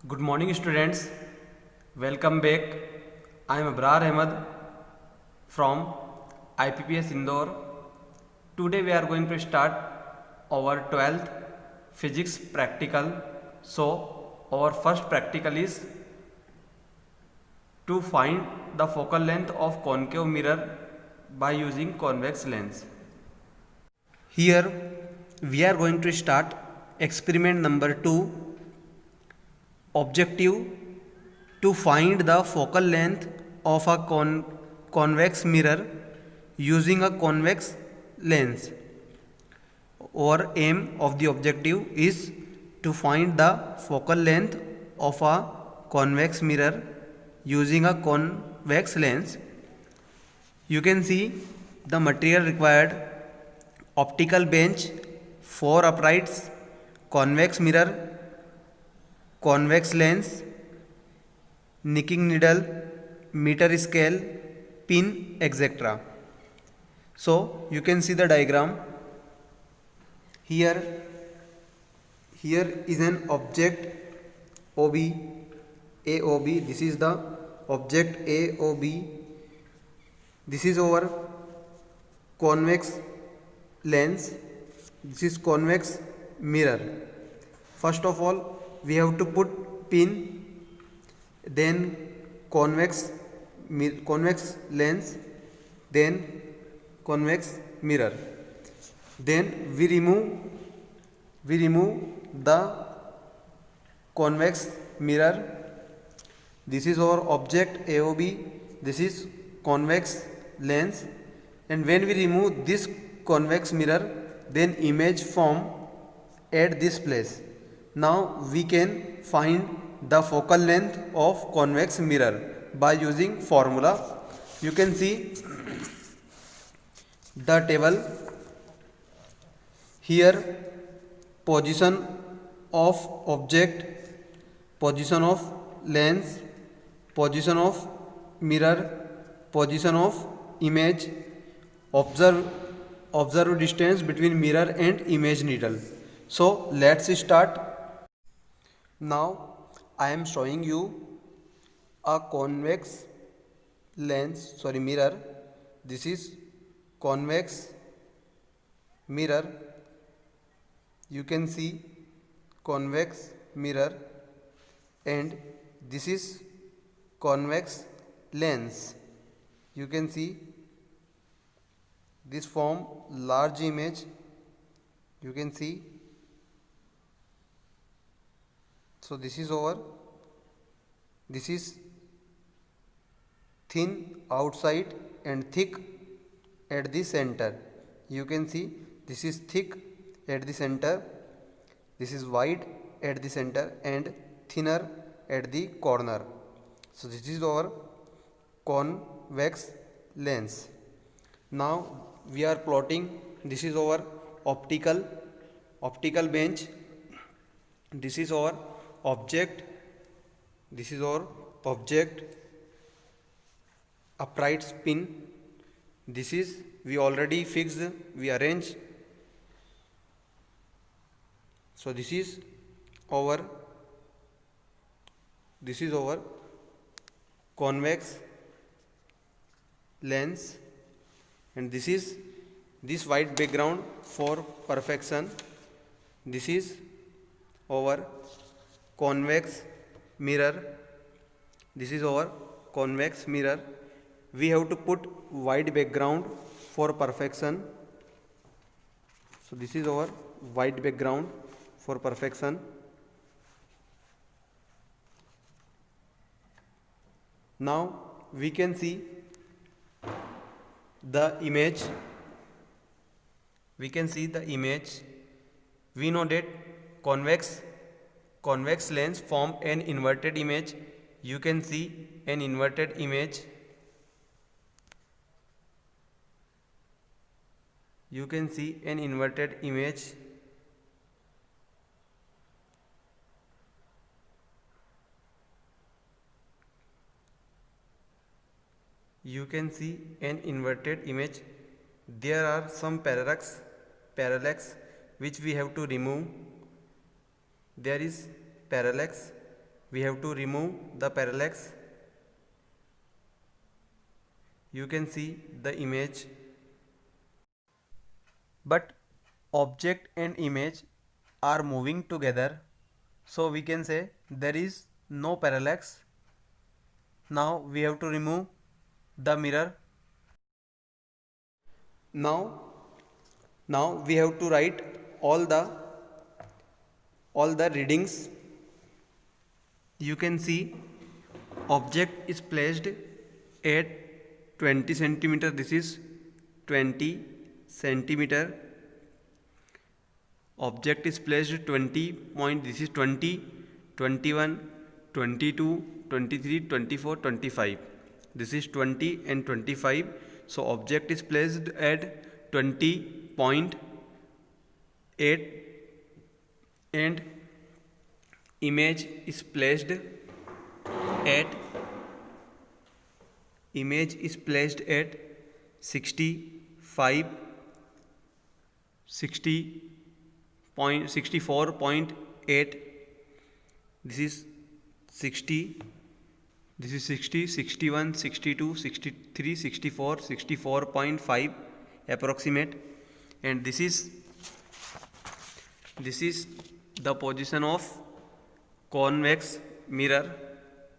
Good morning, students. Welcome back. I am Abrar Ahmed from IPPS Indore. Today we are going to start our 12th physics practical. So, our first practical is to find the focal length of concave mirror by using convex lens. Here we are going to start experiment number 2. Objective to find the focal length of a convex mirror using a convex lens. Our aim of the objective is to find the focal length of a convex mirror using a convex lens. You can see the material required: optical bench, 4 uprights, convex mirror, convex lens, nicking needle, meter scale, pin, etc. So you can see the diagram. Here is an object OB, AOB. This is the object AOB. This is our convex lens. This is convex mirror. First of all, we have to put pin, then convex lens, then convex mirror. Then we remove the convex mirror. This is our object AOB. This is convex lens, and when we remove this convex mirror, then image form at this place. Now we can find the focal length of convex mirror by using formula. You can see the table here: position of object, position of lens, position of mirror, position of image, observed distance between mirror and image needle. So let's start. Now I am showing you a convex mirror. This is convex mirror. You can see convex mirror, and this is convex lens. You can see this form large image. You can see. So this is thin outside and thick at the center. You can see this is thick at the center, this is wide at the center and thinner at the corner. So this is our convex lens. Now we are plotting. This is our optical bench. This is our object. This is our object upright spin. This is we already fixed, we arrange. So this is our convex lens, and this is this white background for perfection. This is our convex mirror. This is our convex mirror. We have to put white background for perfection. So this is our white background for perfection. Now we can see the image. We know that convex lens form an inverted image. You can see an inverted image. You can see an inverted image. You can see an inverted image. There are some parallax which we have to remove. There is parallax we have to remove the parallax. You can see the image, but object and image are moving together, so we can say there is no parallax. Now we have to remove the mirror. Now we have to write all the readings. You can see object is placed at 20 centimeter. This is 20 centimeter. Object is placed 20 point. This is 20, 21, 22, 23, 24, 25. This is 20 and 25. So object is placed at 20.8 and image is placed at 64.8. This is 60, this is 60, 61, 62, 63, 64, 64.5 approximate, and this is the position of convex mirror.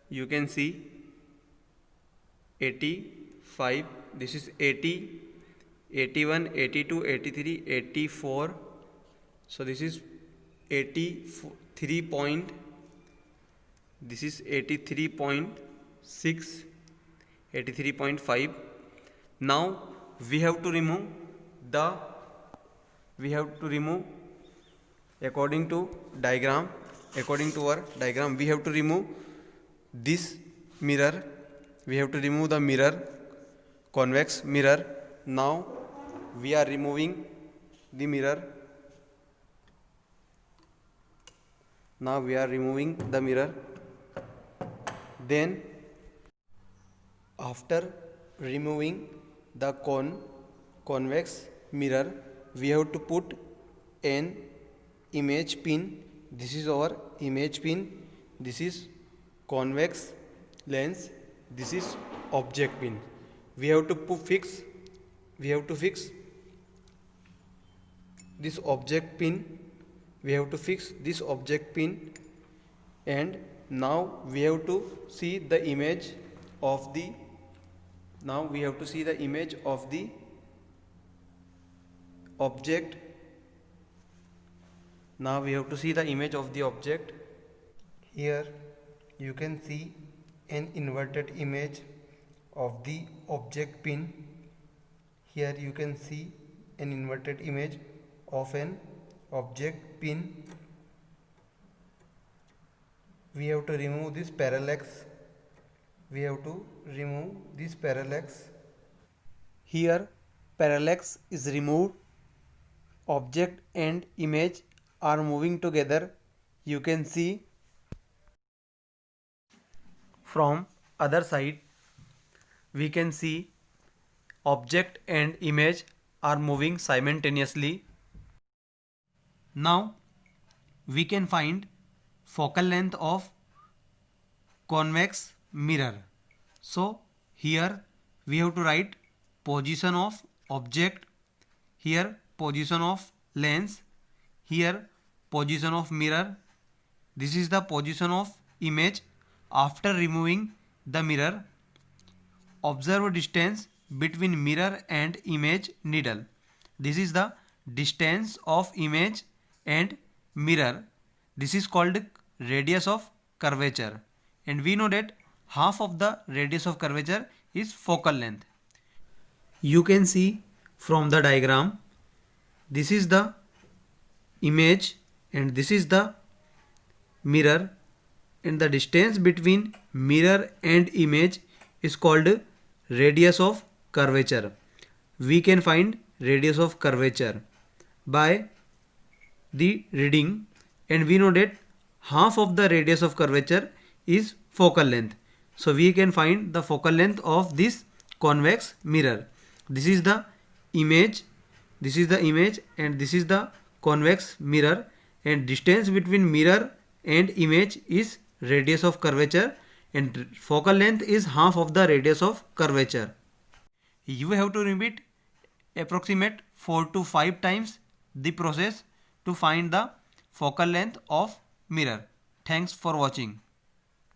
You can see 85, this is 80, 81, 82, 83, 84. So this is 83 point, this is 83.6, 83.5. Now we have to remove according to diagram. According to our diagram, we have to remove this mirror. We have to remove the mirror, convex mirror. Now we are removing the mirror. Now we are removing the mirror. Then after removing the convex mirror, we have to put an image pin. This is our image pin. This is convex lens. This is object pin. We have to fix this object pin. We have to fix this object pin, and now we have to see the image of the object. Now we have to see the image of the object. Here you can see an inverted image of the object pin. Here you can see an inverted image of an object pin. We have to remove this parallax. Here parallax is removed. Object and image are moving together. You can see from other side. We can see object and image are moving simultaneously. Now we can find focal length of convex mirror. So here we have to write position of object, here position of lens, here position of mirror. This is the position of image after removing the mirror. Observe distance between mirror and image needle. This is the distance of image and mirror. This is called radius of curvature, and we know that half of the radius of curvature is focal length. You can see from the diagram, this is the image and this is the mirror, and the distance between mirror and image is called radius of curvature. We can find radius of curvature by the reading, and we know that half of the radius of curvature is focal length. So we can find the focal length of this convex mirror. This is the image, and this is the convex mirror, and distance between mirror and image is radius of curvature, and focal length is half of the radius of curvature. You have to repeat approximate 4 to 5 times the process to find the focal length of mirror. Thanks for watching.